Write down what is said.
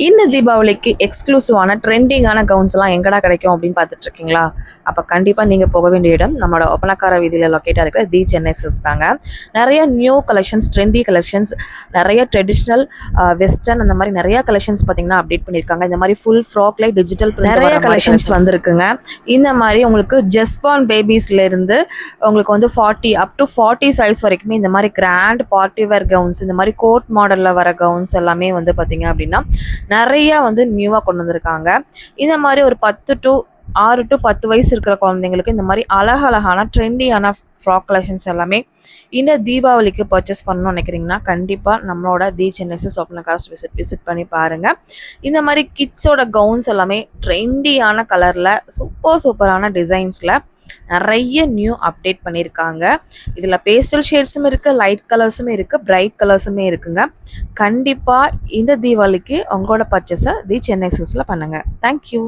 இந்த தீபாவளிக்கு எக்ஸ்க்ளூசிவான ட்ரெண்டிங்கான கவுன்ஸ்லாம் எங்கடா கிடைக்கும் அப்படின்னு பார்த்துட்டு இருக்கீங்களா? அப்போ கண்டிப்பாக நீங்கள் போக வேண்டிய இடம் நம்மளோட ஒப்பனக்கார வீதியில் லொக்கேட்டாக இருக்கிற தி சென்னை சில்க்ஸ் தாங்க. நிறைய நியூ கலெக்ஷன்ஸ், ட்ரெண்டி கலெக்ஷன்ஸ், நிறைய ட்ரெடிஷ்னல், வெஸ்டர்ன், அந்த மாதிரி நிறைய கலெக்ஷன்ஸ் பார்த்தீங்கன்னா அப்டேட் பண்ணியிருக்காங்க. இந்த மாதிரி ஃபுல் ஃப்ராக்ல டிஜிட்டல் நிறைய கலெக்ஷன்ஸ் வந்திருக்குங்க. இந்த மாதிரி உங்களுக்கு ஜஸ்பான் பேபிஸ்லேருந்து உங்களுக்கு வந்து 40 அப் டு 40 சைஸ் வரைக்குமே இந்த மாதிரி கிராண்ட் பார்ட்டி வேர் கவுன்ஸ், இந்த மாதிரி கோட் மாடலில் வர கவுன்ஸ் எல்லாமே வந்து பார்த்தீங்க அப்படின்னா நிறைய வந்து நியூவாக கொண்டு வந்திருக்காங்க. இந்த மாதிரி ஒரு 6 to 10 வயசு இருக்கிற குழந்தைங்களுக்கு இந்த மாதிரி அழகழகான ட்ரெண்டியான ஃப்ராக் கலெக்ஷன்ஸ் எல்லாமே இந்த தீபாவளிக்கு பர்ச்சேஸ் பண்ணணும்னு நினைக்கிறீங்கன்னா கண்டிப்பாக நம்மளோட தி சென்னை சில்க்ஸ் ஓப்பனகாஸ்ட் விசிட் பண்ணி பாருங்கள். இந்த மாதிரி கிட்ஸோட கவுன்ஸ் எல்லாமே ட்ரெண்டியான கலரில் சூப்பரான டிசைன்ஸில் நிறைய நியூ அப்டேட் பண்ணியிருக்காங்க. இதில் பேஸ்டல் ஷேட்ஸும் இருக்குது, லைட் கலர்ஸுமே இருக்குது, பிரைட் கலர்ஸுமே இருக்குங்க. கண்டிப்பாக இந்த தீபாவளிக்கு உங்களோட பர்ச்சேஸை தி சென்னை சில்க்ஸில் பண்ணுங்கள். தேங்க்யூ.